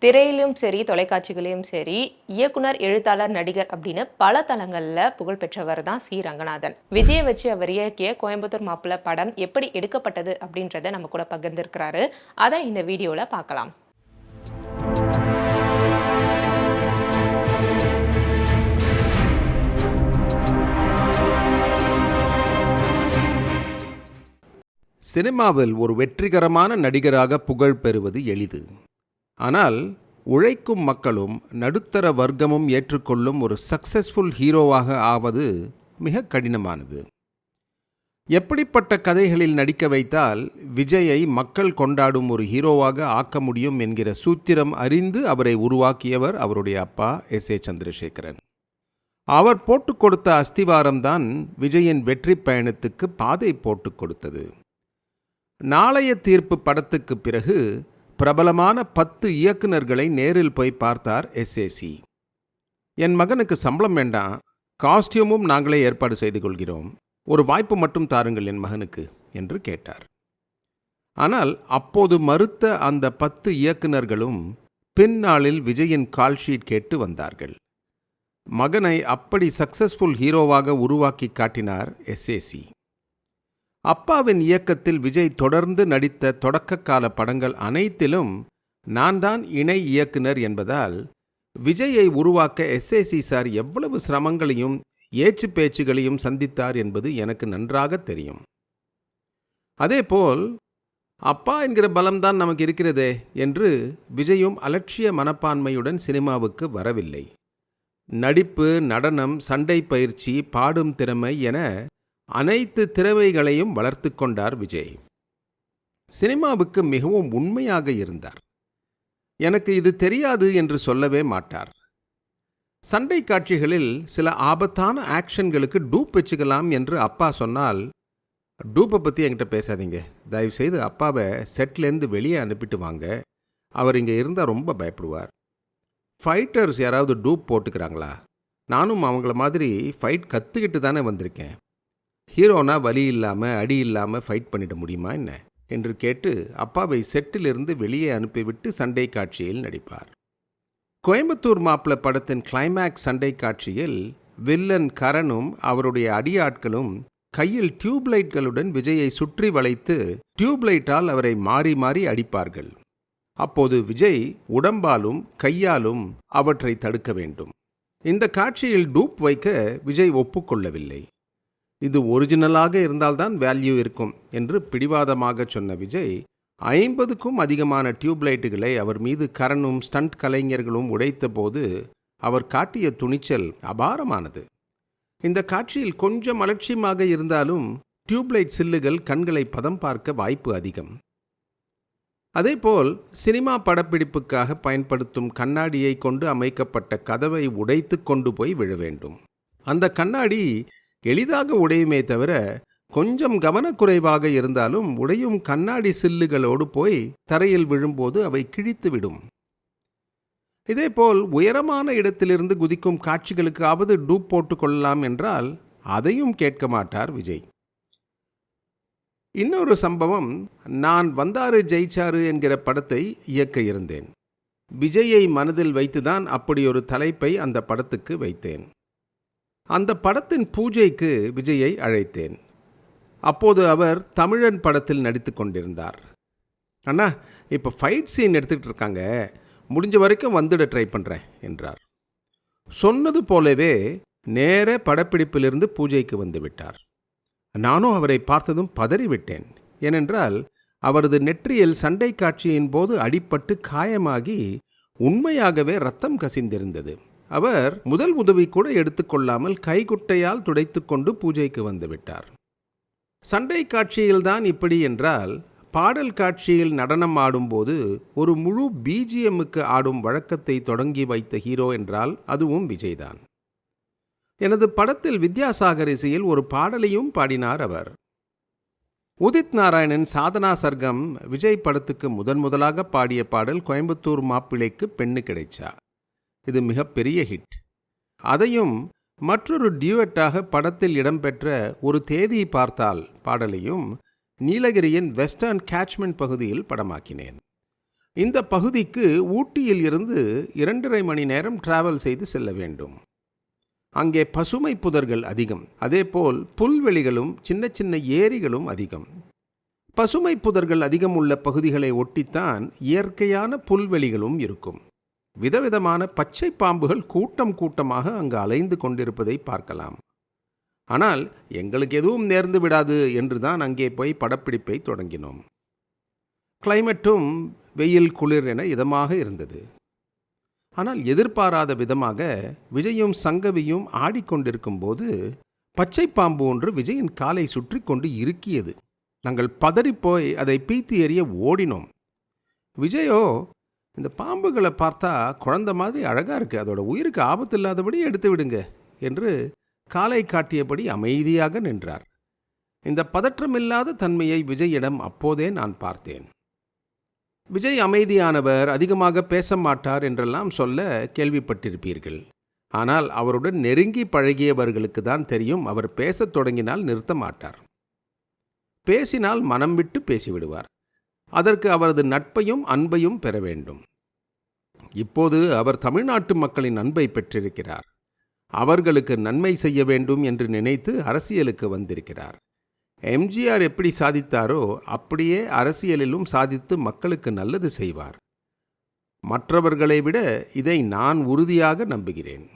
திரையிலும் சரி, தொலைக்காட்சிகளையும் சரி, இயக்குனர், எழுத்தாளர், நடிகர் அப்படின்னு பல தளங்கள்ல புகழ் பெற்றவர் தான் சி. ரங்கநாதன். விஜய வச்சு அவர் இயக்கிய கோயம்புத்தூர் மாப்பிள்ளை படம் எப்படி எடுக்கப்பட்டது அப்படின்றத நம்ம கூட பகிர்ந்திருக்கிறாரு. அதை இந்த வீடியோல பார்க்கலாம். சினிமாவில் ஒரு வெற்றிகரமான நடிகராக புகழ் பெறுவது எளிது. ஆனால் உழைக்கும் மக்களும் நடுத்தர வர்க்கமும் ஏற்றுக்கொள்ளும் ஒரு சக்சஸ்ஃபுல் ஹீரோவாக ஆவது மிக கடினமானது. எப்படிப்பட்ட கதைகளில் நடிக்க வைத்தால் விஜயை மக்கள் கொண்டாடும் ஒரு ஹீரோவாக ஆக்க முடியும் என்கிற சூத்திரம் அறிந்து அவரை உருவாக்கியவர் அவருடைய அப்பா S.A. சந்திரசேகரன். அவர் போட்டுக் கொடுத்த அஸ்திவாரம்தான் விஜயின் வெற்றி பயணத்துக்கு பாதை போட்டுக் கொடுத்தது. நாளைய தீர்ப்பு படத்துக்கு பிறகு பிரபலமான 10 இயக்குநர்களை நேரில் போய் பார்த்தார் S.A.C. என் மகனுக்கு சம்பளம் வேண்டாம், காஸ்டியூமும் நாங்களே ஏற்பாடு செய்து கொள்கிறோம், ஒரு வாய்ப்பு மட்டும் தாருங்கள் என் மகனுக்கு என்று கேட்டார். ஆனால் அப்போது மறுத்த அந்த 10 இயக்குநர்களும் பின்னாளில் விஜயின் கால்ஷீட் கேட்டு வந்தார்கள். மகனை அப்படி சக்சஸ்ஃபுல் ஹீரோவாக உருவாக்கி காட்டினார் S.A.C. அப்பாவின் இயக்கத்தில் விஜய் தொடர்ந்து நடித்த தொடக்கக்கால படங்கள் அனைத்திலும் நான் தான் இணை இயக்குனர் என்பதால் விஜயை உருவாக்க S.A.C. சார் எவ்வளவு சிரமங்களையும் ஏச்சு பேச்சுகளையும் சந்தித்தார் என்பது எனக்கு நன்றாக தெரியும். அதேபோல் அப்பா என்கிற பலம்தான் நமக்கு இருக்கிறதே என்று விஜயும் அலட்சிய மனப்பான்மையுடன் சினிமாவுக்கு வரவில்லை. நடிப்பு, நடனம், சண்டை பயிற்சி, பாடும் திறமை என அனைத்து திறமைகளையும் வளர்த்து கொண்டார் விஜய். சினிமாவுக்கு மிகவும் உண்மையாக இருந்தார். எனக்கு இது தெரியாது என்று சொல்லவே மாட்டார். சண்டை காட்சிகளில் சில ஆபத்தான ஆக்ஷன்களுக்கு டூப் வச்சுக்கலாம் என்று அப்பா சொன்னால், டூப்பை பற்றி என்கிட்ட பேசாதீங்க, தயவுசெய்து அப்பாவை செட்லேருந்து வெளியே அனுப்பிட்டு வாங்க, அவர் இங்கே இருந்தால் ரொம்ப பயப்படுவார். ஃபைட்டர்ஸ் யாராவது டூப் போட்டுக்கிறாங்களா? நானும் அவங்கள மாதிரி ஃபைட் கற்றுக்கிட்டு தானே வந்திருக்கேன். ஹீரோனா வலி இல்லாமல் அடி இல்லாமல் ஃபைட் பண்ணிட முடியுமா என்ன என்று கேட்டு அப்பாவை செட்டிலிருந்து வெளியே அனுப்பிவிட்டு சண்டை காட்சியில் நடிப்பார். கோயம்புத்தூர் மாப்பிள்ளை படத்தின் கிளைமேக்ஸ் சண்டை காட்சியில் வில்லன் கரனும் அவருடைய அடியாட்களும் கையில் டியூப்லைட்களுடன் விஜயை சுற்றி வளைத்து டியூப்லைட்டால் அவரை மாறி மாறி அடிப்பார்கள். அப்போது விஜய் உடம்பாலும் கையாலும் அவற்றை தடுக்க வேண்டும். இந்த காட்சியில் டூப் வைக்க விஜய் ஒப்புக்கொள்ளவில்லை. இது ஒரிஜினலாக இருந்தால்தான் வேல்யூ இருக்கும் என்று பிடிவாதமாக சொன்ன விஜய் 50க்கும் அதிகமான டியூப்லைட்டுகளை அவர் மீது கரனும் ஸ்டண்ட் கலைஞர்களும் உடைத்த போது அவர் காட்டிய துணிச்சல் அபாரமானது. இந்த காட்சியில் கொஞ்சம் அலட்சியமாக இருந்தாலும் டியூப்லைட் சில்லுகள் கண்களை பதம் பார்க்க வாய்ப்பு அதிகம். அதேபோல் சினிமா படப்பிடிப்புக்காக பயன்படுத்தும் கண்ணாடியை கொண்டு அமைக்கப்பட்ட கதவை உடைத்து கொண்டு போய் விழ வேண்டும். அந்த கண்ணாடி எளிதாக உடையுமே தவிர கொஞ்சம் கவனக்குறைவாக இருந்தாலும் உடையும் கண்ணாடி சில்லுகளோடு போய் தரையில் விழும்போது அவை கிழித்துவிடும். இதேபோல் உயரமான இடத்திலிருந்து குதிக்கும் காட்சிகளுக்காவது டூப் போட்டு கொள்ளலாம் என்றால் அதையும் கேட்க மாட்டார் விஜய். இன்னொரு சம்பவம், நான் வந்தாரு ஜெயிச்சாரு என்கிற படத்தை இயக்க இருந்தேன். விஜயை மனதில் வைத்துதான் அப்படி ஒரு தலைப்பை அந்த படத்துக்கு வைத்தேன். அந்த படத்தின் பூஜைக்கு விஜயை அழைத்தேன். அப்போது அவர் தமிழன் படத்தில் நடித்து கொண்டிருந்தார். அண்ணா, இப்போ ஃபைட் சீன் எடுத்துக்கிட்டு இருக்காங்க, முடிஞ்ச வரைக்கும் வந்துட ட்ரை பண்ணுறேன் என்றார். சொன்னது போலவே நேர படப்பிடிப்பிலிருந்து பூஜைக்கு வந்து விட்டார். நானும் அவரை பார்த்ததும் பதறிவிட்டேன். ஏனென்றால் அவரது நெற்றியில் சண்டை காட்சியின் போது அடிபட்டு காயமாகி உண்மையாகவே ரத்தம் கசிந்திருந்தது. அவர் முதல் உதவி கூட எடுத்துக்கொள்ளாமல் கைக்குட்டையால் துடைத்து கொண்டு பூஜைக்கு வந்துவிட்டார். சண்டை காட்சியில்தான் இப்படி என்றால், பாடல் காட்சியில் நடனம் ஆடும்போது ஒரு முழு பிஜிஎம்முக்கு ஆடும் வழக்கத்தை தொடங்கி வைத்த ஹீரோ என்றால் அதுவும் விஜய்தான். எனது படத்தில் வித்யாசாகர் இசையில் ஒரு பாடலையும் பாடினார் அவர். உதித் நாராயணன் சாதனா சர்க்கம் விஜய் படத்துக்கு முதலாக பாடிய பாடல் கோயம்புத்தூர் மாப்பிள்ளைக்கு பெண்ணு கிடைச்சா. இது மிகப்பெரிய ஹிட். அதையும் மற்றொரு டியூட்டாக படத்தில் இடம்பெற்ற ஒரு தேதி பார்த்தால் பாடலையும் நீலகிரியின் வெஸ்டர்ன் கேட்ச்மெண்ட் பகுதியில் படமாக்கினேன். இந்த பகுதிக்கு ஊட்டியில் இருந்து 2.5 மணி நேரம் டிராவல் செய்து செல்ல வேண்டும். அங்கே பசுமை புதர்கள் அதிகம். அதேபோல் புல்வெளிகளும் சின்ன சின்ன ஏரிகளும் அதிகம். பசுமை புதர்கள் அதிகம் உள்ள பகுதிகளை ஒட்டித்தான் இயற்கையான புல்வெளிகளும் இருக்கும். விதவிதமான பச்சை பாம்புகள் கூட்டம் கூட்டமாக அங்கு அலைந்து கொண்டிருப்பதை பார்க்கலாம். ஆனால் எங்களுக்கு எதுவும் நேர்ந்து விடாது என்று தான் அங்கே போய் படப்பிடிப்பை தொடங்கினோம். கிளைமேட்டும் வெயில் குளிர் என இதமாக இருந்தது. ஆனால் எதிர்பாராத விதமாக விஜயும் சங்கவியும் ஆடிக்கொண்டிருக்கும் போது பச்சை பாம்பு ஒன்று விஜயின் காலை சுற்றி கொண்டு இறுக்கியது. நாங்கள் பதறிப்போய் அதை பீத்து எறிய ஓடினோம். விஜயோ, இந்த பாம்புகளை பார்த்தா குழந்தை மாதிரி அழகாக இருக்குது, அதோட உயிருக்கு ஆபத்து இல்லாதபடி எடுத்து விடுங்க என்று காலை காட்டியபடி அமைதியாக நின்றார். இந்த பதற்றமில்லாத தன்மையை விஜயிடம் அப்போதே நான் பார்த்தேன். விஜய் அமைதியானவர், அதிகமாக பேச மாட்டார் என்றெல்லாம் சொல்ல கேள்விப்பட்டிருப்பீர்கள். ஆனால் அவருடன் நெருங்கி பழகியவர்களுக்கு தான் தெரியும், அவர் பேசத் தொடங்கினால் நிறுத்த மாட்டார். பேசினால் மனம் விட்டு பேசிவிடுவார். அதற்கு அவரது நட்பையும் அன்பையும் பெற வேண்டும். இப்போது அவர் தமிழ்நாட்டு மக்களின் அன்பை பெற்றிருக்கிறார். அவர்களுக்கு நன்மை செய்ய வேண்டும் என்று நினைத்து அரசியலுக்கு வந்திருக்கிறார். எம்ஜிஆர் எப்படி சாதித்தாரோ அப்படியே அரசியலிலும் சாதித்து மக்களுக்கு நல்லது செய்வார். மற்றவர்களை விட இதை நான் உறுதியாக நம்புகிறேன்.